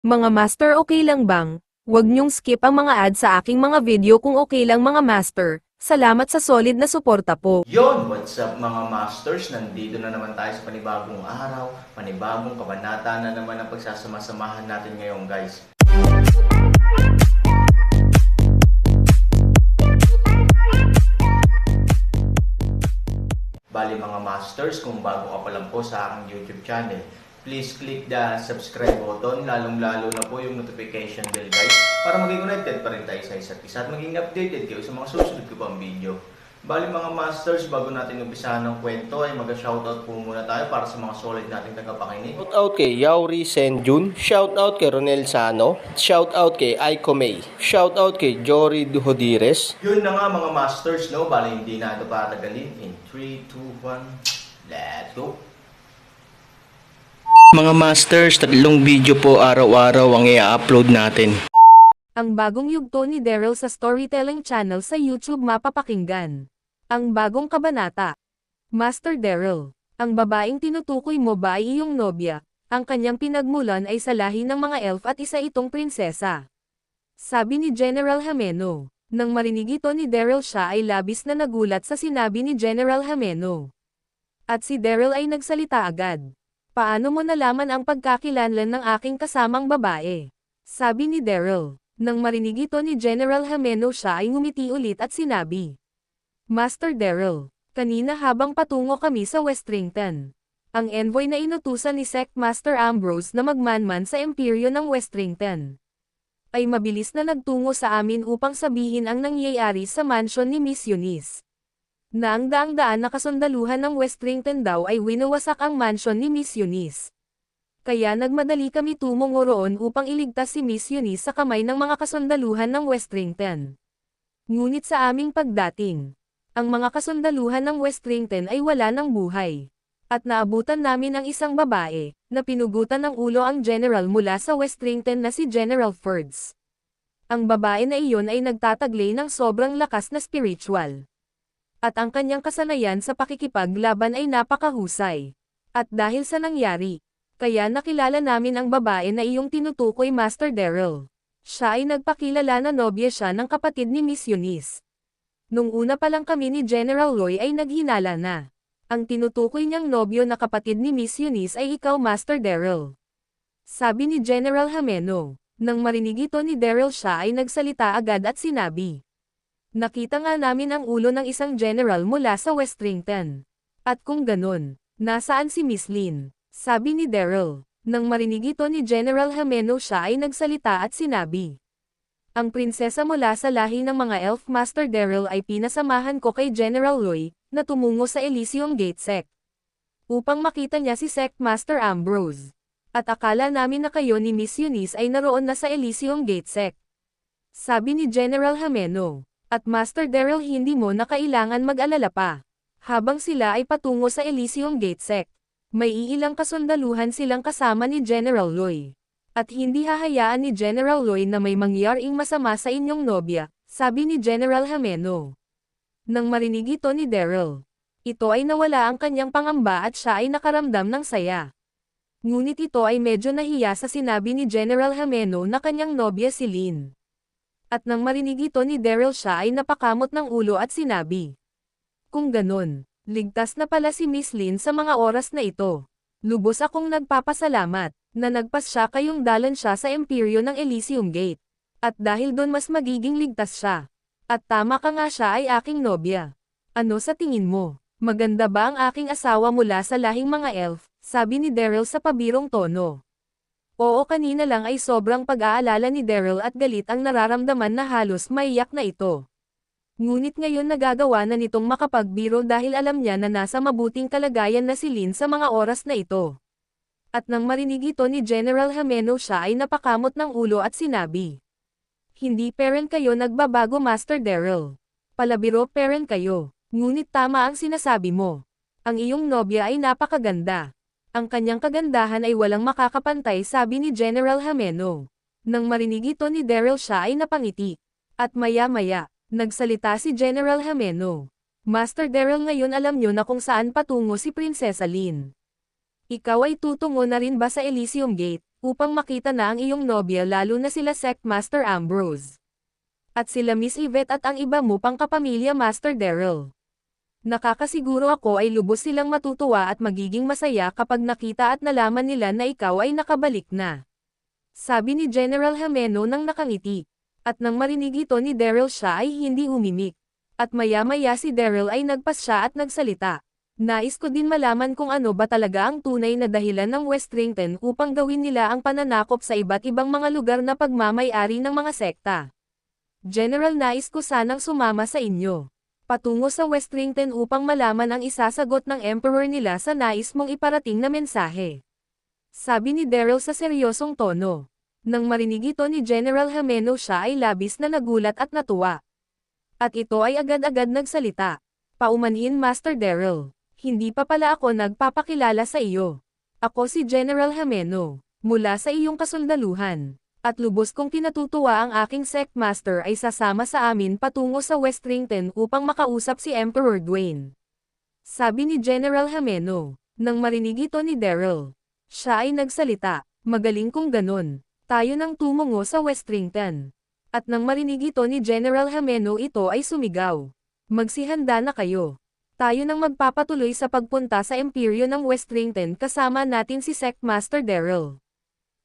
Mga master, okay lang bang? Huwag niyong skip ang mga ad sa aking mga video kung okay lang mga master. Salamat sa solid na suporta po. Yon, what's up mga masters? Nandito na naman tayo sa panibagong araw, panibagong kabanata na naman ang pagsasama-samahan natin ngayon guys. Bali mga masters, kung bago ka pa lang po sa aking YouTube channel, please click the subscribe button, lalong-lalo na po yung notification bell guys, para maging connected pa rin tayo sa isa't isa at maging updated kayo sa mga susunod ko pang video. Bali mga masters, bago natin umpisahan ng kwento ay mag-shoutout po muna tayo para sa mga solid nating tagapakinig. Shoutout kay Yauri Senjun, shoutout kay Ronel Sano, shoutout kay Aiko May, shoutout kay Jory Duhodires. Yun na nga mga masters, no? Bali hindi na ito patagalin. In 3, 2, 1, let's go! Mga masters, 3 video po araw-araw ang i-upload natin. Ang bagong yugto ni Daryl sa Storytelling Channel sa YouTube mapapakinggan. Ang bagong kabanata. Master Daryl, ang babaeng tinutukoy mo ba ay iyong nobya? Ang kanyang pinagmulan ay sa lahi ng mga elf at isa itong prinsesa. Sabi ni General Hameno. Nang marinig ito ni Daryl, siya ay labis na nagulat sa sinabi ni General Hameno. At si Daryl ay nagsalita agad. Paano mo nalaman ang pagkakilanlan ng aking kasamang babae? Sabi ni Daryl. Nang marinig ito ni General Hameno, siya ay ngumiti ulit at sinabi. Master Daryl, kanina habang patungo kami sa Westrington, ang envoy na inutusan ni Sect Master Ambrose na magmanman sa imperyo ng Westrington, ay mabilis na nagtungo sa amin upang sabihin ang nangyayari sa mansyon ni Miss Eunice. Na ang daang-daan na kasundaluhan ng Westrington daw ay winawasak ang mansyon ni Miss Eunice. Kaya nagmadali kami tumungo roon upang iligtas si Miss Eunice sa kamay ng mga kasundaluhan ng Westrington. Ngunit sa aming pagdating, ang mga kasundaluhan ng Westrington ay wala ng buhay. At naabutan namin ang isang babae, na pinugutan ng ulo ang general mula sa Westrington na si General Fords. Ang babae na iyon ay nagtataglay ng sobrang lakas na spiritual. At ang kanyang kasanayan sa pakikipaglaban ay napakahusay. At dahil sa nangyari, kaya nakilala namin ang babae na iyong tinutukoy, Master Daryl. Siya ay nagpakilala na nobya siya ng kapatid ni Miss Eunice. Nung una pa lang kami ni General Roy ay naghinala na. Ang tinutukoy niyang nobyo na kapatid ni Miss Eunice ay ikaw, Master Daryl. Sabi ni General Hameno. Nang marinig ito ni Daryl, siya ay nagsalita agad at sinabi. Nakita nga namin ang ulo ng isang general mula sa Westrington. At kung ganun, nasaan si Miss Lynn? Sabi ni Daryl. Nang marinig ito ni General Hameno, siya ay nagsalita at sinabi. Ang prinsesa mula sa lahi ng mga elf, Master Daryl, ay pinasamahan ko kay General Roy, na tumungo sa Elysium Gate Sect. Upang makita niya si Sect Master Ambrose. At akala namin na kayo ni Miss Eunice ay naroon na sa Elysium Gate Sect. Sabi ni General Hameno. At Master Daryl, hindi mo na kailangan mag-alala pa. Habang sila ay patungo sa Elysium Gate Sect, may iilang kasundaluhan silang kasama ni General Roy. At hindi hahayaan ni General Roy na may mangyaring masama sa inyong nobya, sabi ni General Hameno. Nang marinig ito ni Daryl, ito ay nawala ang kanyang pangamba at siya ay nakaramdam ng saya. Ngunit ito ay medyo nahiya sa sinabi ni General Hameno na kanyang nobya si Lynn. At nang marinig ito ni Daryl, siya ay napakamot ng ulo at sinabi. Kung ganun, ligtas na pala si Miss Lynn sa mga oras na ito. Lubos akong nagpapasalamat, na nagpasya kayong dalan siya sa imperyo ng Elysium Gate. At dahil doon mas magiging ligtas siya. At tama ka nga, siya ay aking nobya. Ano sa tingin mo? Maganda ba ang aking asawa mula sa lahing mga elf? Sabi ni Daryl sa pabirong tono. Oo, kanina lang ay sobrang pag-aalala ni Daryl at galit ang nararamdaman na halos maiyak na ito. Ngunit ngayon nagagawa na nitong makapagbiro dahil alam niya na nasa mabuting kalagayan na si Lynn sa mga oras na ito. At nang marinig ito ni General Hameno, siya ay napakamot ng ulo at sinabi. Hindi parent kayo nagbabago, Master Daryl. Palabiro parent kayo. Ngunit tama ang sinasabi mo. Ang iyong nobya ay napakaganda. Ang kanyang kagandahan ay walang makakapantay, sabi ni General Hameno. Nang marinig ito ni Daryl, siya ay napangiti. At maya-maya, nagsalita si General Hameno. Master Daryl, ngayon alam niyo na kung saan patungo si Prinsesa Lynn. Ikaw ay tutungo na rin ba sa Elysium Gate, upang makita na ang iyong nobya lalo na sila Sect Master Ambrose? At sila Miss Yvette at ang iba mo pang kapamilya Master Daryl. Nakakasiguro ako ay lubos silang matutuwa at magiging masaya kapag nakita at nalaman nila na ikaw ay nakabalik na. Sabi ni General Jimeno nang nakangiti. At nang marinig ito ni Daryl siya ay hindi umimik. At maya-maya si Daryl ay nagpasya at nagsalita. Nais ko din malaman kung ano ba talaga ang tunay na dahilan ng Westrington upang gawin nila ang pananakop sa iba't ibang mga lugar na pagmamay-ari ng mga sekta. General, nais ko sanang sumama sa inyo patungo sa Westrington upang malaman ang isasagot ng Emperor nila sa nais mong iparating na mensahe. Sabi ni Daryl sa seryosong tono. Nang marinig ito ni General Jimeno siya ay labis na nagulat at natuwa. At ito ay agad-agad nagsalita. Paumanhin Master Daryl. Hindi pa pala ako nagpapakilala sa iyo. Ako si General Jimeno, mula sa iyong kasundaluhan. At lubos kong kinatutuwa ang aking Sect Master ay sasama sa amin patungo sa Westrington upang makausap si Emperor Dwayne. Sabi ni General Jimeno. Nang marinig ito ni Daryl, siya ay nagsalita, magaling kung ganon. Tayo nang tumungo sa Westrington. At nang marinig ito ni General Jimeno ito ay sumigaw. Magsihanda na kayo. Tayo nang magpapatuloy sa pagpunta sa imperyo ng Westrington kasama natin si Sect Master Daryl.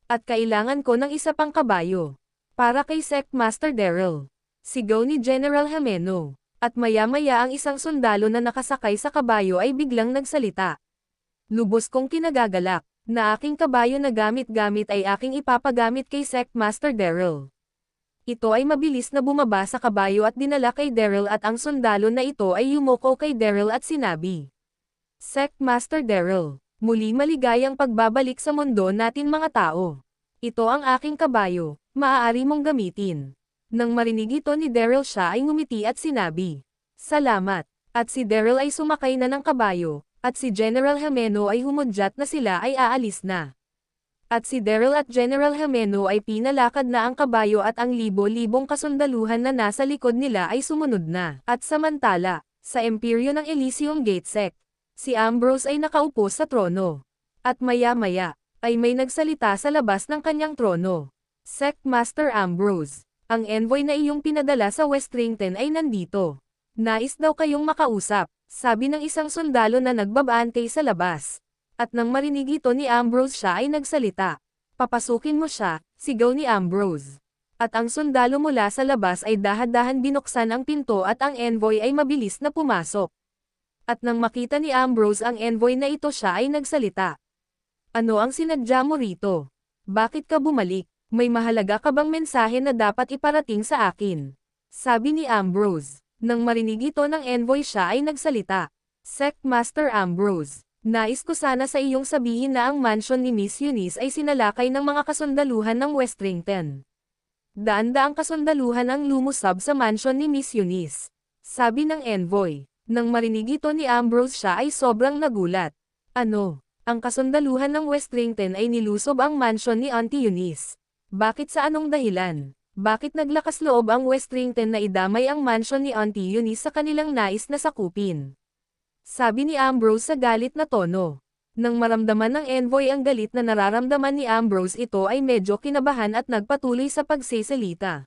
At kailangan ko ng isa pang kabayo. Para kay Sect Master Daryl. Sigaw ni General Jimeno. At maya-maya ang isang sundalo na nakasakay sa kabayo ay biglang nagsalita. Lubos kong kinagagalak, na aking kabayo na gamit-gamit ay aking ipapagamit kay Sect Master Daryl. Ito ay mabilis na bumaba sa kabayo at dinala kay Daryl at ang sundalo na ito ay yumuko kay Daryl at sinabi. Sect Master Daryl, muli maligayang pagbabalik sa mundo natin mga tao. Ito ang aking kabayo, maaari mong gamitin. Nang marinig ito ni Daryl siya ay ngumiti at sinabi. Salamat. At si Daryl ay sumakay na ng kabayo, at si General Jimeno ay humudyat na sila ay aalis na. At si Daryl at General Jimeno ay pinalakad na ang kabayo at ang libo-libong kasundaluhan na nasa likod nila ay sumunod na. At samantala, sa imperyo ng Elysium Gate Sect, si Ambrose ay nakaupo sa trono. At maya-maya, ay may nagsalita sa labas ng kanyang trono. Sect Master Ambrose, ang envoy na iyong pinadala sa Westrington ay nandito. Nais daw kayong makausap, sabi ng isang sundalo na nagbabantay sa labas. At nang marinig ito ni Ambrose siya ay nagsalita. Papasukin mo siya, sigaw ni Ambrose. At ang sundalo mula sa labas ay dahan-dahan binuksan ang pinto at ang envoy ay mabilis na pumasok. At nang makita ni Ambrose ang envoy na ito siya ay nagsalita. Ano ang sinadya mo rito? Bakit ka bumalik? May mahalaga ka bang mensahe na dapat iparating sa akin? Sabi ni Ambrose. Nang marinig ito ng envoy siya ay nagsalita. Sect Master Ambrose. Nais ko sana sa iyong sabihin na ang mansion ni Miss Eunice ay sinalakay ng mga kasundaluhan ng Westrington. Daan-daang kasundaluhan ang lumusab sa mansion ni Miss Eunice. Sabi ng envoy. Nang marinig ito ni Ambrose siya ay sobrang nagulat. Ano? Ang kasundaluhan ng Westrington ay nilusob ang mansion ni Auntie Eunice. Bakit sa anong dahilan? Bakit naglakas loob ang Westrington na idamay ang mansion ni Auntie Eunice sa kanilang nais na sakupin? Sabi ni Ambrose sa galit na tono. Nang maramdaman ng envoy ang galit na nararamdaman ni Ambrose ito ay medyo kinabahan at nagpatuloy sa pagsisalita.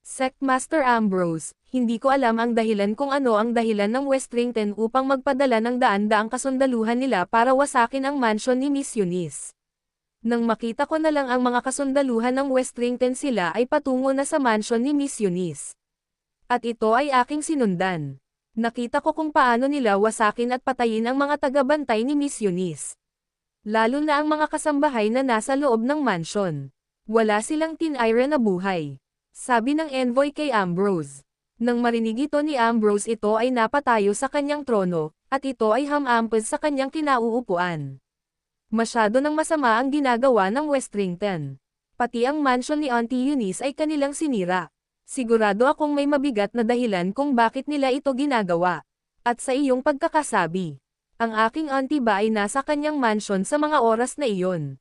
Sect Master Ambrose, hindi ko alam ang dahilan kung ano ang dahilan ng Westrington upang magpadala ng daan-daang kasundaluhan nila para wasakin ang mansion ni Miss Eunice. Nang makita ko na lang ang mga kasundaluhan ng Westrington sila ay patungo na sa mansion ni Miss Eunice. At ito ay aking sinundan. Nakita ko kung paano nila wasakin at patayin ang mga tagabantay ni Miss Eunice. Lalo na ang mga kasambahay na nasa loob ng mansion. Wala silang tinayra na buhay. Sabi ng envoy kay Ambrose. Nang marinig ito ni Ambrose ito ay napatayo sa kanyang trono, at ito ay hamampes sa kanyang kinauupuan. Masyado nang masama ang ginagawa ng Westrington. Pati ang mansion ni Auntie Eunice ay kanilang sinira. Sigurado akong may mabigat na dahilan kung bakit nila ito ginagawa. At sa iyong pagkakasabi, ang aking auntie ba ay nasa kanyang mansion sa mga oras na iyon?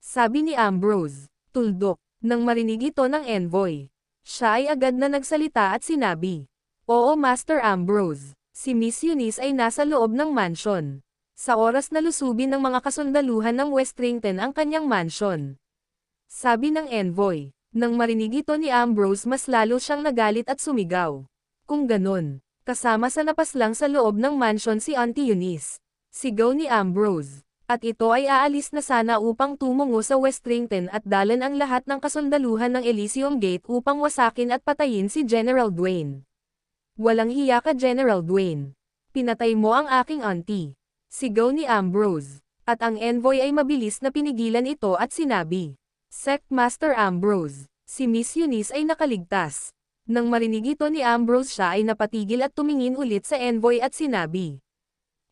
Sabi ni Ambrose, tuldok, nang marinig ito ng envoy. Siya ay agad na nagsalita at sinabi, Oo Master Ambrose, si Miss Eunice ay nasa loob ng mansion. sa oras na lusubin ng mga kasundaluhan ng Westrington ang kanyang mansion. Sabi ng envoy. Nang marinig ito ni Ambrose mas lalo siyang nagalit at sumigaw. Kung ganon, kasama sa napaslang sa loob ng mansion si Auntie Eunice. Sigaw ni Ambrose. At ito ay aalis na sana upang tumungo sa Westrington at dalan ang lahat ng kasundaluhan ng Elysium Gate upang wasakin at patayin si General Dwayne. Walang hiya ka General Dwayne. Pinatay mo ang aking auntie. Sigaw ni Ambrose. At ang envoy ay mabilis na pinigilan ito at sinabi. Sect Master Ambrose, si Miss Eunice ay nakaligtas. Nang marinig ito ni Ambrose siya ay napatigil at tumingin ulit sa envoy at sinabi.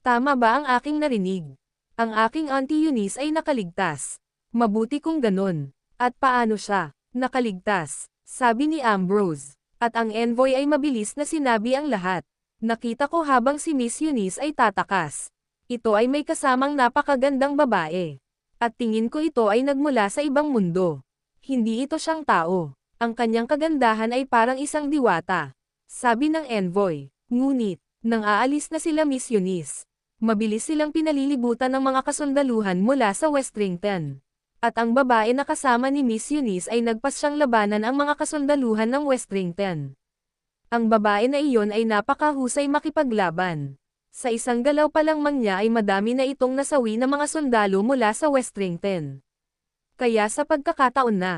Tama ba ang aking narinig? Ang aking Auntie Eunice ay nakaligtas. Mabuti kung ganon. At paano siya nakaligtas? Sabi ni Ambrose. At ang envoy ay mabilis na sinabi ang lahat. Nakita ko habang si Miss Eunice ay tatakas. Ito ay may kasamang napakagandang babae. At tingin ko ito ay nagmula sa ibang mundo. Hindi ito siyang tao. Ang kanyang kagandahan ay parang isang diwata. Sabi ng envoy. Ngunit, nang aalis na sila Miss Eunice, mabilis silang pinalilibutan ng mga kasundaluhan mula sa Westrington. At ang babae na kasama ni Miss Eunice ay nagpas siyang labanan ang mga kasundaluhan ng Westrington. Ang babae na iyon ay napakahusay makipaglaban. Sa isang galaw pa lang niya ay madami na itong nasawi na mga sundalo mula sa Westrington. Kaya sa pagkakataon na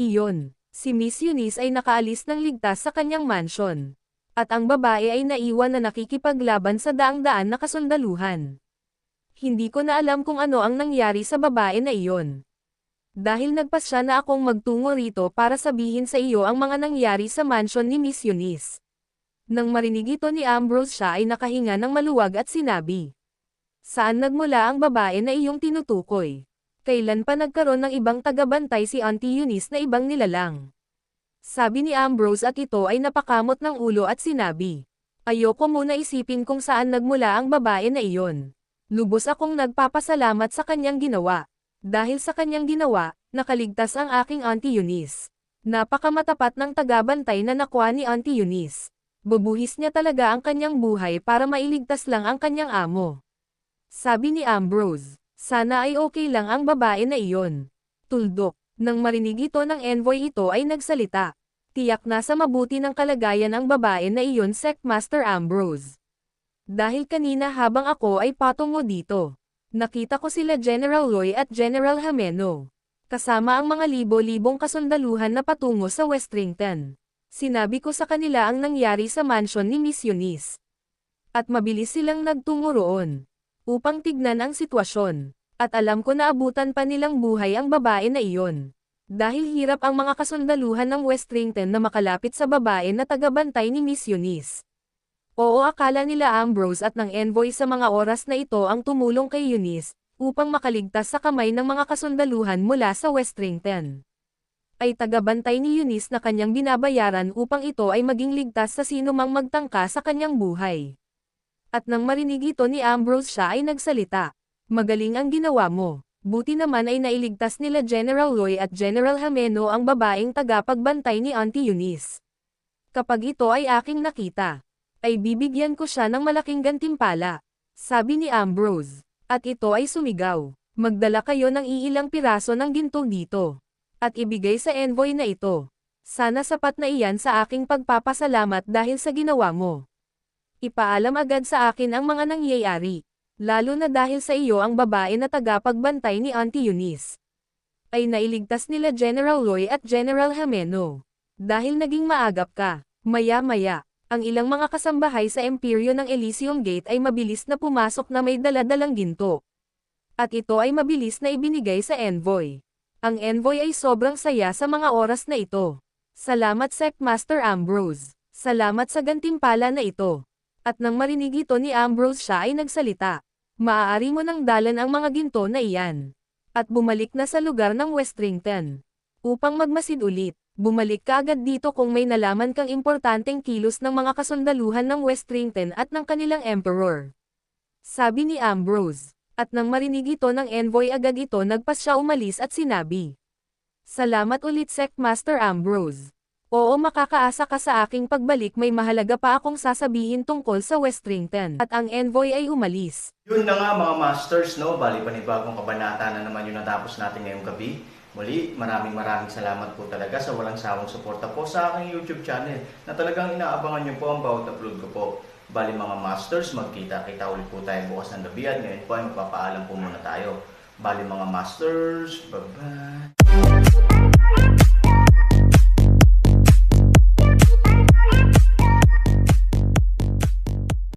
iyon, si Miss Eunice ay nakaalis ng ligtas sa kanyang mansion. At ang babae ay naiwan na nakikipaglaban sa daang-daan na kasundaluhan. Hindi ko na alam kung ano ang nangyari sa babae na iyon. Dahil nagpas siya na akong magtungo rito para sabihin sa iyo ang mga nangyari sa mansion ni Miss Eunice. Nang marinig ito ni Ambrose siya ay nakahinga ng maluwag at sinabi. Saan nagmula ang babae na iyong tinutukoy? Kailan pa nagkaroon ng ibang tagabantay si Auntie Eunice na ibang nilalang? Sabi ni Ambrose at ito ay napakamot ng ulo at sinabi. Ayoko muna isipin kung saan nagmula ang babae na iyon. Lubos akong nagpapasalamat sa kanyang ginawa. Dahil sa kanyang ginawa, nakaligtas ang aking Auntie Eunice. Napakamatapat ng tagabantay na nakuha ni Auntie Eunice. Bubuhis niya talaga ang kanyang buhay para mailigtas lang ang kanyang amo. Sabi ni Ambrose, sana ay okay lang ang babae na iyon. Tuldok, nang marinig ito ng envoy ito ay nagsalita. Tiyak na sa mabuti ng kalagayan ang babae na iyon Sect Master Ambrose. Dahil kanina habang ako ay patungo dito, nakita ko sila General Roy at General Hameno. Kasama ang mga libo-libong kasundaluhan na patungo sa Westrington. Sinabi ko sa kanila ang nangyari sa mansion ni Miss Eunice. At mabilis silang nagtungo roon. Upang tignan ang sitwasyon. At alam ko na abutan pa nilang buhay ang babae na iyon. Dahil hirap ang mga kasundaluhan ng Westrington na makalapit sa babae na tagabantay ni Miss Eunice. Oo, akala nila Ambrose at ng envoy sa mga oras na ito ang tumulong kay Eunice, upang makaligtas sa kamay ng mga kasundaluhan mula sa Westrington. Ay tagabantay ni Eunice na kanyang binabayaran upang ito ay maging ligtas sa sino mang magtangka sa kanyang buhay. At nang marinig ito ni Ambrose siya ay nagsalita. Magaling ang ginawa mo. Buti naman ay nailigtas nila General Roy at General Hameno ang babaeng tagapagbantay ni Auntie Eunice. Kapag ito ay aking nakita, ay bibigyan ko siya ng malaking gantimpala. Sabi ni Ambrose. At ito ay sumigaw. Magdala kayo ng iilang piraso ng ginto dito. At ibigay sa envoy na ito. Sana sapat na iyan sa aking pagpapasalamat dahil sa ginawa mo. Ipaalam agad sa akin ang mga nangyayari. Lalo na dahil sa iyo ang babae na tagapagbantay ni Auntie Eunice. Ay nailigtas nila General Roy at General Hameno. Dahil naging maagap ka, maya-maya, ang ilang mga kasambahay sa Imperyo ng Elysium Gate ay mabilis na pumasok na may daladalang ginto. At ito ay mabilis na ibinigay sa envoy. Ang envoy ay sobrang saya sa mga oras na ito. Salamat Sect Master Ambrose. Salamat sa gantimpala na ito. At nang marinig ito ni Ambrose siya ay nagsalita. Maaari mo nang dalan ang mga ginto na iyan. At bumalik na sa lugar ng Westrington. Upang magmasid ulit, bumalik ka agad dito kung may nalaman kang importanteng kilos ng mga kasundaluhan ng Westrington at ng kanilang emperor. Sabi ni Ambrose. At nang marinig ito ng envoy agad ito nagpas siya umalis at sinabi. Salamat ulit Sect Master Ambrose. Oo, makakaasa ka sa aking pagbalik, may mahalaga pa akong sasabihin tungkol sa Westrington. At ang envoy ay umalis. Yun na nga mga masters, no? Bali panibagong kabanata na naman yung natapos natin ngayong gabi. Muli, maraming salamat po talaga sa walang sawang suporta po sa aking YouTube channel na talagang inaabangan nyo po ang bawat upload ko po. Bali mga masters, magkita-kita ulit po tayo bukas ng gabi at ngayon po ay magpapaalam po muna tayo. Bali mga masters, bye-bye!